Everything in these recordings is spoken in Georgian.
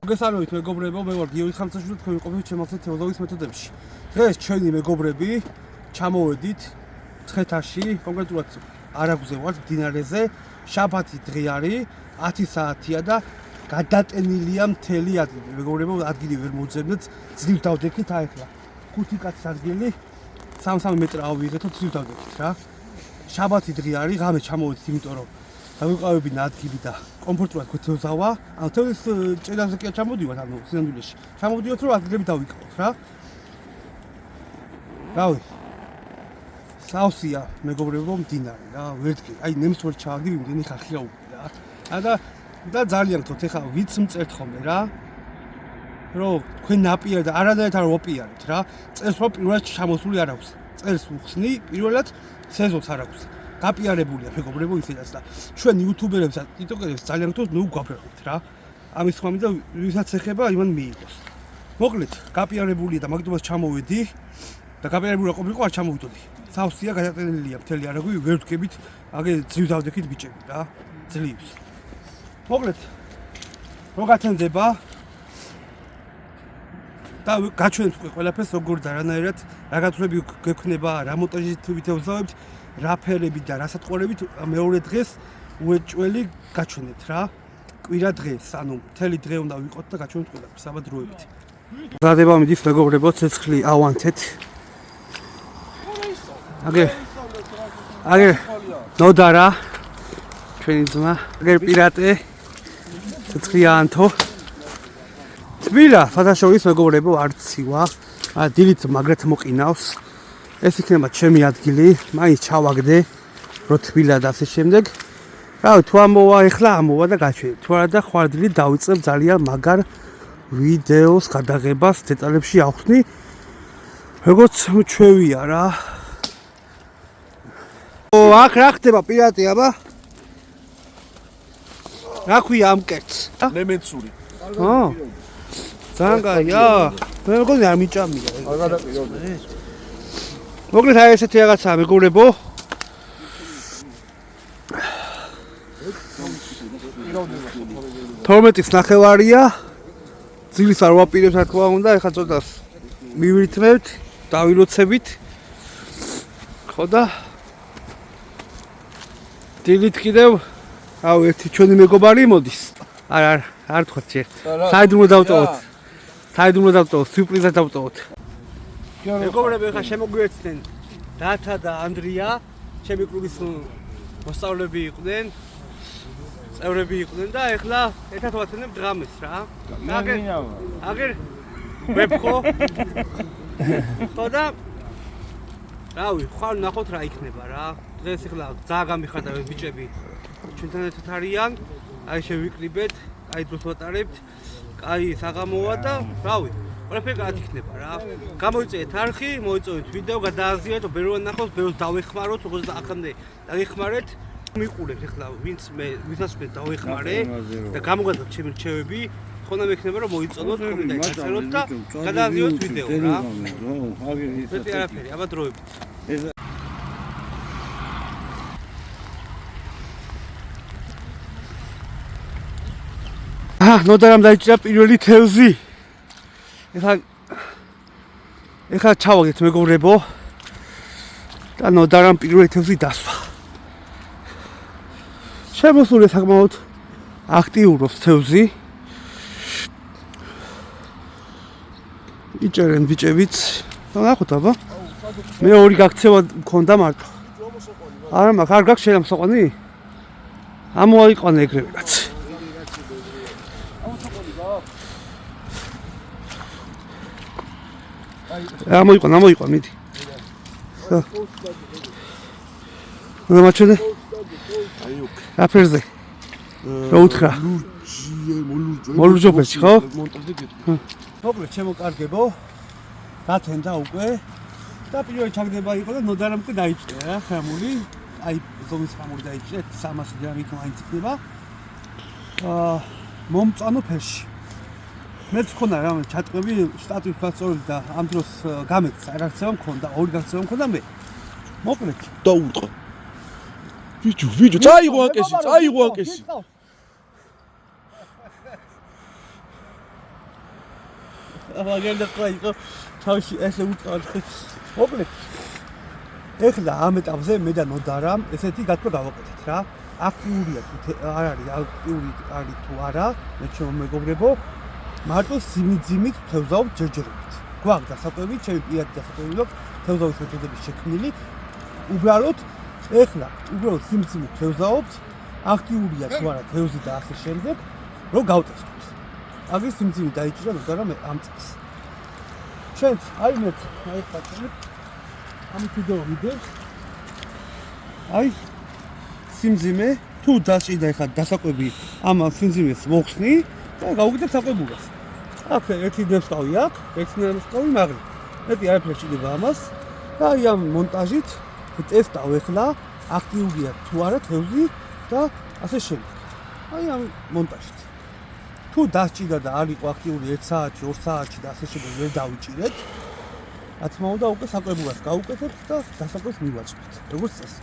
მოგესალმებით მეგობრებო, მე ვარ გიორგი ხამცაშვილი და თქვენ ვიყოფებით ჩემალზე თეოლოგიის მეთოდებში. დღეს ჩვენი მეგობრები ჩამოვედით ცხეთაში, კონკრეტულად არაგზე ვართ, მდინარეზე. შაბათი დღე არის, 10 საათია და გადატენილია მთელი ადგილი. მეგობრებო, ადგილი ვერ მოძებნეთ, ძლივ დავდექით ახლა. 5 კაცის ადგილი 3 მეტრ ავიღეთო, ძლივ დავდექით რა. შაბათი დღე არის, ღამე ჩამოვედით, იმიტომ რომ დავიყავებინა ადგილი და კომფორტულად გვეთევზავა. ანუ თევზის ჭედაზე კი ჩამოდივართ, ანუ სინამდვილეში. ჩამოვდივართ, რომ ადგილები დავიკავოთ რა. რავი. სავსეა მეგობრებო მდინარე რა, ვერტკი. აი ნემს ვერ ჩავაგდი, იმდენი ხალხია უკვე რა. და ძალიან გთხოვთ, ეხლა ვიც მწერთ ხოლმე რა. რომ თქვენ ნაპირად და არანაირად არ ვოპიარებთ რა. წელს რო პირველად ჩამოსული არ აქვს. წელს უხსნი, პირველად სეზონს არ აქვს. გაპიარებულია მეგობრებო ისედაც და ჩვენ იუთუბერებს და ტიკტოკერებს ძალიან გთხოვთ, ნუ გვაფრთხილდით რა. ამის ხმამი და ვისაც ეხება იმან მიიღოს. მოკლედ, გაპიარებულია და მაგდობას ჩამოვედი და გაპიარებული ყოფილიყო არ ჩამოვიდოდი. სავსეა გადატენილია მთელი არაგვი, ვერ ვდგებით, აგე ძლივ დავდექით ბიჭები რა. ძლივს. მოკლედ, რო გათენდება და გაჩვენეთ უკვე ყველაფერს როგორ და რანაირად რა გათვლები გექნება, რა მონტაჟით ვითევზავებთ, რა ფერებით და რა სათყურებით მეორე დღეს უეჭველი გაჩვენეთ რა. კვირა დღეს, ანუ მთელი დღე უნდა ვიყოთ და გაჩვენოთ ყველაფერს საბადროებით. დადება მიდის მეგობრებო, ცეცხლი ავანთეთ. აგერ ნოდარა ჩვენი ძმა, აგერ პირატე ცეცხლი ავანთო. თბილა, ფათაშორის მეგობრებო, არც ცივა, დილით მაგრად მოყინავს. ეს იქნება ჩემი ადგილი, მაინც ჩავაგდე, რო თბილა და ასე შემდეგ. რავი, თუ ამოვა, ეხლა ამოვა და გაჩვენეთ. თუ არა და ხვარდილი დავიწყებ ძალიან მაგარ ვიდეოს გადაღებას, დეტალებში ავხსნი. როგორც ჩვევია რა. აქ რა ხდება პირატე, აბა? რა ქვია ამ კერტს? ლემენცური. ძალიან კაია. მე მგონი არ მიჭამია. მოკლედ აი ესეთი რაღაცაა მეგობრებო. თორმეტის ნახევარია. ძილის არ ვაპირებთ რა თქმა უნდა, ეხლა ცოტას მივრითმევთ, დავილოცებით. ხო და დილით კიდევ აუ ერთი ჩვენი მეგობარი მოდის. არ თქვა ჯერ. საიდუმლო დავტოვოთ. სიურპრიზად დავტოვოთ. მეგობრები, ეხლა შემოგვიერთდნენ დათა და ანდრია, ჩემი კლუბის მოსწავლეები იყვნენ, წევრები იყვნენ და ეხლა ერთად ვაცენებ დღამეს რა. აგერ ვებხო. ხო და რავი, ხარ ნახოთ რა იქნება რა. დღეს ეხლა ძაა გამიხარდავენ ბიჭები. ჩვენთან ერთად არიან. აი შევიკლიბეთ, აი დროს ვატარებთ. კაი საღამოა და რავი, ყველაფერი კარგად იქნება რა. გამოიწეეთ არხი, მოიწონეთ ვიდეო, გადააზიარეთ, ბევრად ნახოთ, ბევრს დავეხმაროთ, როგორც და აქამდე დავეხმარეთ. მიყურებთ ეხლა ვისაც მე დავეხმარე და გამოგადოთ ჩემი რჩევები. ხონამ ექნება რომ მოიწონოთ, კომენტარი დაწეროთ და გადააზიაროთ ვიდეო რა. მეტი არაფერი, აბა დროებით. ნოდარამ დაიჭრა პირველი თევზი. ეხლა ჩავაგდეთ მეგობრებო. და ნოდარამ პირველი თევზი დასვა. შემოსული საკმაოდ აქტიურობს თევზი. იჭერენ ბიჭებიც. ნახოთ აბა. მე ორი გაქცევა მქონდა მარტო. არა მაგ არ გაქვს შეიძლება სოყვანი? ამოაიყვანა ეგრევე კაც. ამოიყვან, მიდი. და მაჩვენე. აფერზე. რა უთხრა? მოლურჯობეში, ხო? მოკლედ შემოკარგებო. გათენდა უკვე. და პირველი ჩაგდება იყო და ნოდარამ უკვე დაიჭრა რა, ხამური. აი, ზომის ხამური დაიჭრა, 300 გრამი მაინც იქნება. მომწანო ფერში. მეც ხონა რა ჩატყვები შტატის ფასწორები და ამ დროს გამეც არაქცევა მქონდა, ორი გაქცევა მქონდა მე. მოკლედ დაუწყო. ვიჯო, წაიღო ანკეში. მაგერდა ყვა იყო თავში ესე უწყავ. მოკლედ ეხლა ამ ეტაპზე მე და ნოდარამ ესეთი გათქვა გავაკეთეთ რა. აქტიურია თუ არ არის აქტიური არის თუ არა, მე ჩემო მეგობრებო, მარტო სიმიძიმით თევზაობ ჯერჯერობით. გვაქვს დასაკვები, ჩემი პირადი დასაკვები აქვს თევზაობის მეთოდების შექმნილი. უბრალოდ სიმძიმით თევზაობთ, აქტიურია თუ არა თევზი და ასე შემდეგ, რომ გავტესტოთ. აგის სიმძიმით დაიჭირა ნოდარამ ამ წელს. ჩვენც აი ხატები ამით ვიდეო მიდევს. აი სიმძიმე თუ დაჭიდა ეხლა დასაკვები ამ სიმძიმეს მოხსნი და გავუკეთებ საკვებულას. აქ ერთი ნემსკავი აქვს, ერთი ნემსკავი მაგრი. მეტი არაფერი შეჭდება ამას და აი ამ მონტაჟით ვტესტავ ეხლა აქტიურია თუ არა თევზი და ასე შემდეგ. აი ამ მონტაჟით. თუ დაჭიდა და არ იყო აქტიური 1 საათში, 2 საათში და ასე შემდეგ ვერ დავიჭირეთ. რა თქმა უნდა უკვე საკვებულას გავუკეთებთ და დასაკვებს მივაწყოთ. როგორც წესი.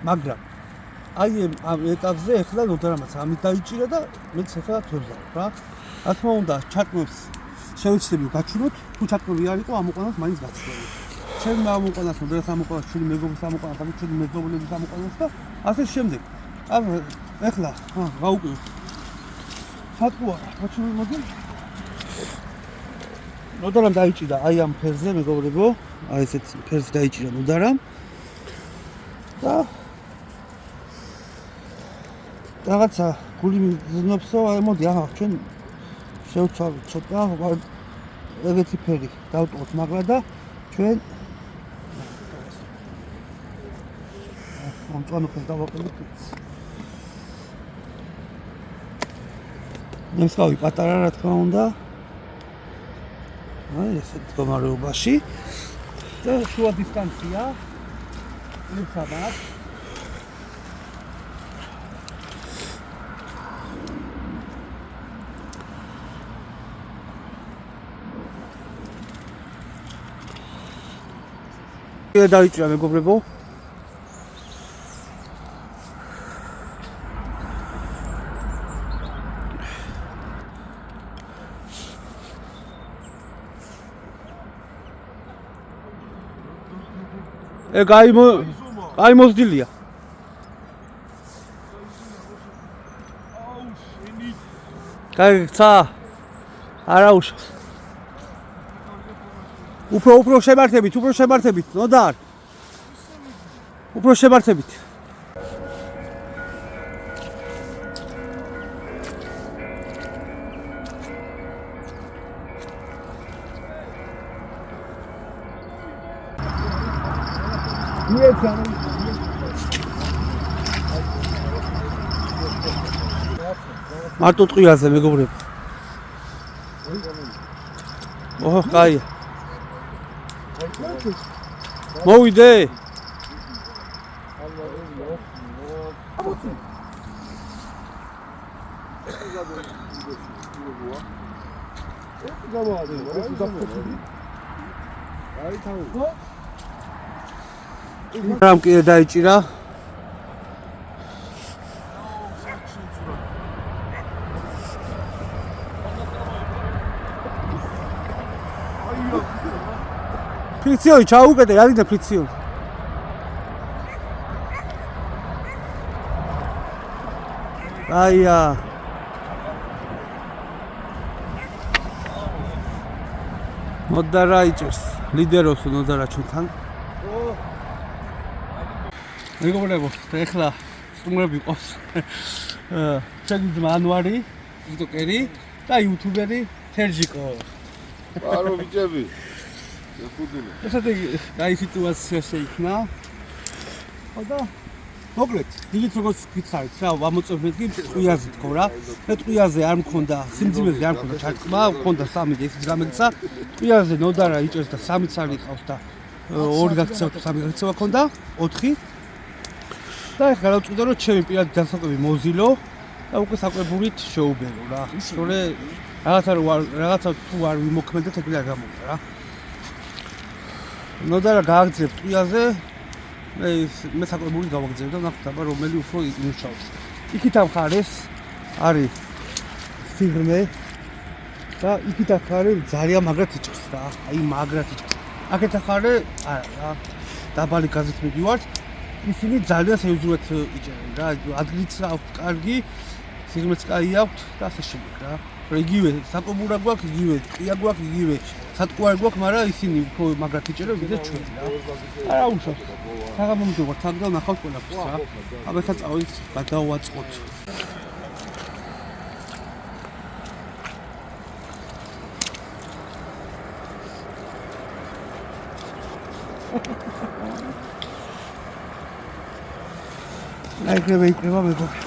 მაგრამ აი ამ ეტაპზე ეხლა ნოდარამაც ამით დაიჭირა და მეც ეხლა თევზავ რა. რა თქმა უნდა ჩატმებს შევეცდები გაჩვენოთ, თუ ჩატმები არ იყო ამ უყანას მაინც გაცვლები. ჩემ ამ უყანას, ნოდარას ამ უყანას, ჩვენი მეგობრის ამ უყანას, ამით ჩვენი მეზობლების ამ უყანას და ასე შემდეგ. ეხლა გავუკეთოთ. სატყუა, გაჩვენე მოდი. ნოდარამ დაიჭირა აი ამ ფერზე მეგობრებო, აი ესეთ ფერზე დაიჭირა ნოდარამ და რაღაცა გული მიზნობსო, აი მოდი ახლა ჩვენ შევცვალოთ ცოტა ეგეთი ფერი დავტყოთ მაგრა და ჩვენ მომწონო ფერს დავაყენებთ. ნემსკავი პატარა რა თქმა უნდა. აი ესეთ მდგომარეობაში და შუა დისტანცია იცადათ. დაიჭირა მეგობრებო. აი მოსდილია. გაიქცა? არა უშავს. უფრო შემართებით, ნოდარ. უფრო შემართებით. მარტო ტყიაზე მეგობრებო. ოჰ, კაია. მოვიდე. რამ კიდე დაიჭირა? ფრიქციონი ჩაუკეთე, რა გინდა ფრიქციონი? აია. ნოდარა იჭერს, ლიდერობს ნოდარა ჩვენთან. მეგობრებო, ეხლა სტუმრები ყავს. ჩემი ძმა ანვარი, ტიკტოკერი და იუთუბერი თერჯიკო. არო ბიჭები. ესეთი კაი სიტუაცია შეიქმნა. და მოკლედ, დილით როგორც გითხარით რა, ამოწმეთ კი ტყუიაზე თქო რა. მე ტყუიაზე არ მქონდა, სიმძიმეზე არ მქონდა ჩარტყმა, მქონდა 3 და ისიც გამეცა. ტყუიაზე ნოდარა იჭერს და 3 ცალი ყავს და 2 გაქცევა თუ 3 გაქცევა ქონდა, 4. და ეხლა გავწყვიტე რომ ჩემი პირადი დასაკვები მოზილო და უკვე საკვებულით შეუბერო რა. თორე რაღაცა თუ არ ვიმოქმედოთ ეგრე არ გამოვა რა. ნოდარა გააგზავნე ტყუიაზე მე საკვებულით გავაგზავნე და ნახოთ აბა რომელი უფრო იმუშავებს. იქით ამ ხარეს არის სიღრმე და იქით ახარე ძალიან მაგრად იჭრს რა. აი მაგრად იჭრს. აქეთ ახარე არა რა. დაბალი გაზით მივივართ. ისინი ძალიან სერიოზულად იჭერენ რა. ადგილიც აქვთ კარგი, სიღრმეც კაი აქვთ და ასე შემდეგ რა. იგივე საკობურა გვაქვს, იგივე ყია გვაქვს, იგივე სატყუარი გვაქვს, მაგრამ ისინი უფრო მაგრად იჭერენ ვიდრე ჩვენ რა. არა უშავს. საღამომდევართ აქ და ნახავთ ყველაფერს რა. აბეთა წავით გადავაწყოთ. იქნება მეგობრი.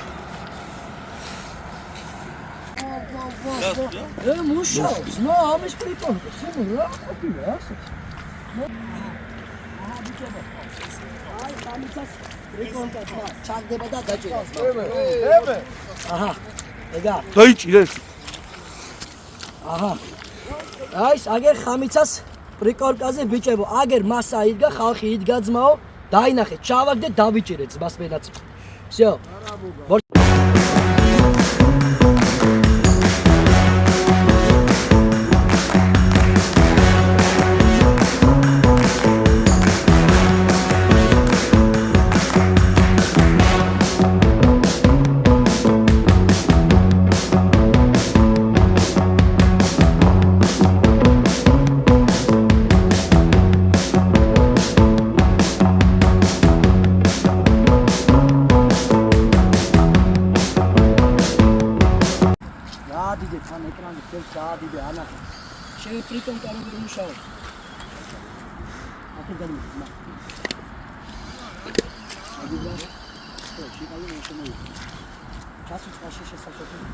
მუშაობს, ნო ამის პრიკონკა, სულ რა ყოფილა ასეთ. აი, ამიცას პრიკონკა ჩაგდება და დაჭერას. აჰა. ეგა. დაიჭირეს. აჰა. აი, აგერ ხამიცას პრიკონკაზე ბიჭებო, აგერ მასა იდგა, ხალხი იდგა ძმაო, დაინახეთ, ჩავაგდეთ, დავიჭირეთ ძმას მენაც. всё. დიდე ანახე. შენ პრიკონკა როგორ მუშაობს? აკეთე გამიძმა. აგიდა. შეგალი მოშენე. ჩასუც ხაში შესაძლებელი.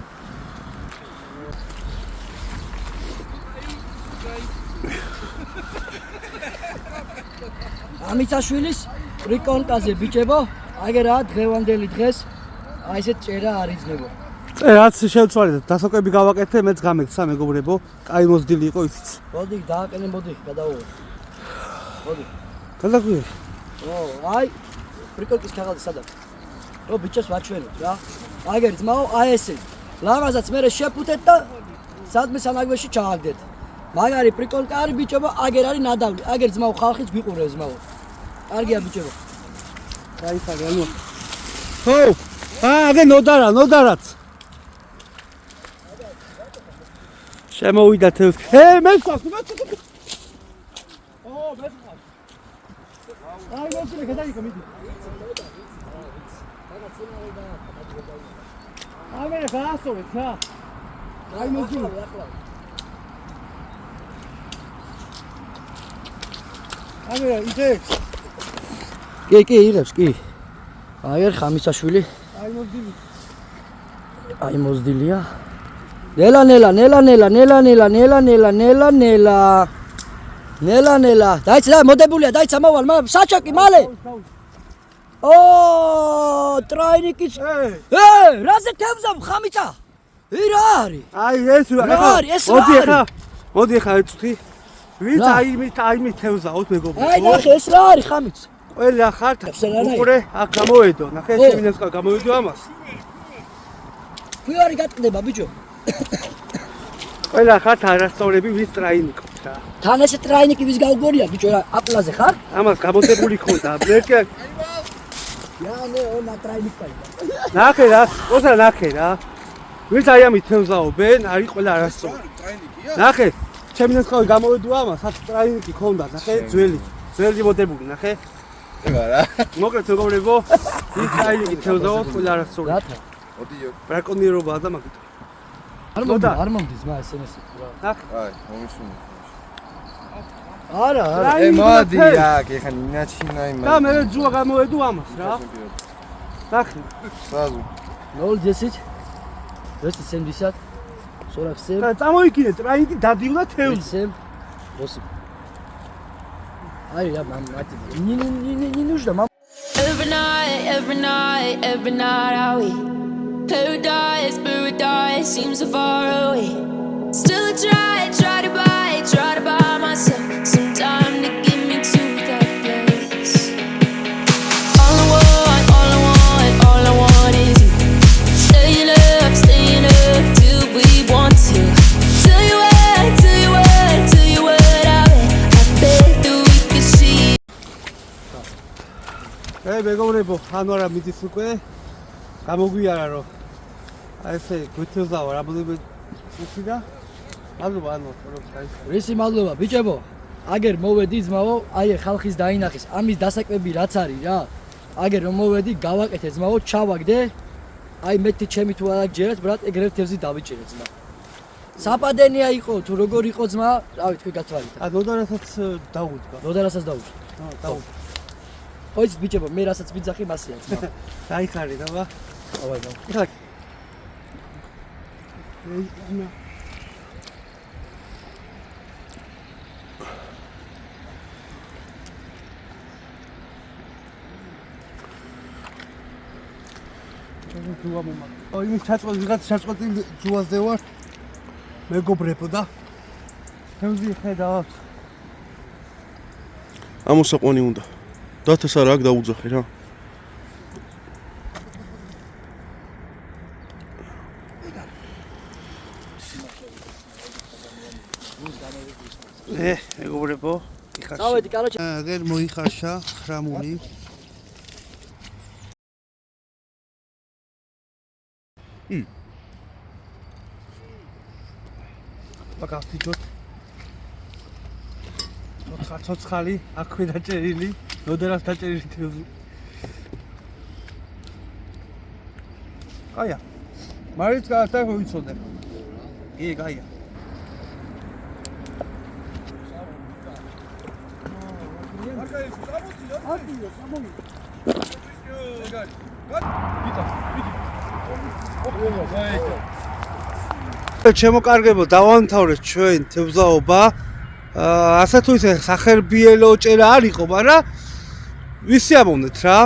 ამიცაშვილის პრიკონკაზე ბიჭებო, აგერა დღევანდელი დღეს აი ესეთ წერა არ იძნებო. რაც შევცვალეთ, დასაკვები გავაკეთე, მეც გამეცა მეგობრებო, კაი მოზდილი იყო ისიც. მოდი, დააკენე, მოდი, გადავუვარ. მოდი. გადაგვიე. აი, პრიკონკის ქაღალდი სადაც. ბიჭებს ვაჩვენოთ რა. აგერ ძმაო, აი ესე. ლამაზაც მე შეფუთეთ და სადმე სანაგვეში ჩააგდეთ. მაგარი პრიკონკა არის ბიჭებო, აგერ არის ნადავლი. აგერ ძმაო, ხალხიც გვიყურებს ძმაო. კარგია ბიჭებო. გაიხარე, ანუ. ხო. აგე ნოდარაც. შემოვიდა თევზი. მე გვაქვს. მე გვაქვს. აი მოსულე გადაიქა მიდი. აი მე გაასწორეთ რა. აი მოსულე ახლა. აი იდექს. კი, იღებს, კი. აი არ ხამისაშვილი. აი მოზდილია. ნელა. დაიცა და მოდებულია, დაიცა მოვალ, საჩაკი მალე. ტრაინიკის. რაზე თევზა ხამიცა? რა არის? აი ეს მოდი ხა ეცვი. ვით აი მით თევზაოთ მეგობრებო. აი ნახე ეს რა არის ხამიც? ყველა ხართ უყურე აქ გამოვედო. ნახე შემინესკა გამოვედო ამას. ფიარი გატკდება ბიჭო. ყველა ხართ არასწორები ვის ტრაინიკობთ რა. თან ესე ტრაინიკი ვის გავგორია ბიჭო რა აპლაზე ხარ? ამას გამოდებული ხონდა. ბლეკე. ნე ონა ტრაინიკაი. ნახე რა. ვით აი ამით თევზაობენ, არის ყველა არასწორი. ნახე, შემინესკა გამოვედო ამას, აქ ტრაინიკი ხონდა, ნახე ძველი მოდებული, ნახე. არა. მოკლედ მეგობრებო, ვით ტრაინიკი თევზაობს, ყველა არასწორი. რათა? მოდიო. ბრაკონიერობაა და მაგით. არ მომდის მა SMS-ი რა. ნახე. აი, მომისუნე. არა. მოდი აქ, ეხა ნინაჩინაი და მე ჯუა გამოვედო ამას რა. ნახე. საზუ. 0-10. როცა სენდისად 47. და წამოიქინე ტრაინიკი დადიოდა თევზი. 7. 8. აი რა მამათი. ნი ნუშდა მამ. Every night are we paradise seems so far away. Still I try to buy myself some time to get me to that place. All I want is you. Staying up till we want to. Tell you მეგობრებო, ანუ არა მიდის უკვე გამოგვიარა რომ აი ესე გვეთევზავა რამოდენიმე წუთი და მადლობა ანუ რომ გაიხსნა. რისი მადლობა ბიჭებო. აგერ მოვედი ძმაო, აი ხალხის დაინახეს. ამის დასაკვები რაც არის რა. აგერ რომ მოვედი, გავაკეთე ძმაო, ჩავაგდე. აი მეტი ჩემი თუ არ აგჯერეთ, ბრატ, ეგრევე თევზი დავიჭერე ძმა. საპადენია იყო თუ როგორ იყო ძმა, რავი თქვი გათვალით. ა ნოდარასაც დაუდგა. ნოდარასაც დაუჭი. დაუდგა. ხო იცით ბიჭებო, მე რასაც ვიძახი მასია ძმა. დაიხარი და ვა. ავაი და. ეხლა ძუა მომა. ო იმის ჩაწყვეტ ვიღაც ჩაწყვეტი ძუაზე ვარ. მეგობრებო და თევზი ხედავთ. ამოსაყვანი უნდა. დათას არა აქ დაუძახე რა. მეგობრებო, იხარშა. წავედი, კაროჩე. აგერ მოიხარშა ხრამული. ბაკავთიჯოთ. ცოცხალი, აქვე დაჭერილი, ნოდერას დაჭერილი თევზი. კაია. მარიც გაართა ვიცოდე. კი, კაია. ჩემო დავამთავრეთ ჩვენ თევზაობა. ასე თუ ისე სახერბიელო ჭერა არ იყო, მაგრამ ვისი ამოვნეთ რა.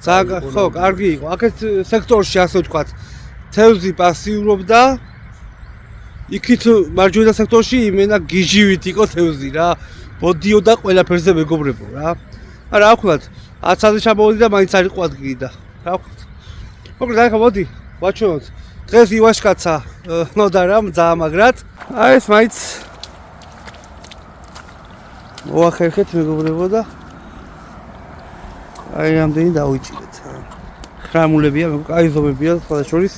ძალიან ხო, კარგი იყო. აქეთ სექტორში ასე ვთქვათ, თევზი პასიურობდა. იქით მარჯვენა სექტორში იმენა გიჟივით იყო თევზი რა. ბოდიოდა ყველაფერზე მეგობრებო რა. რა ვქნათ, 10-ზე ჩამოვედი და მაინც არ იყო ადგილი და რა ვქნათ. მოკლედ აი ხა მოდი, ვაჩვენოთ. დღეს ივაშკაცა ნოდარამ ძაამაგრად. აი ეს მაინც მოახერხეთ მეგობრებო და აი ამდენი დავიჭირეთ. ხრამულებია, აი ზომებია, სხვა შორის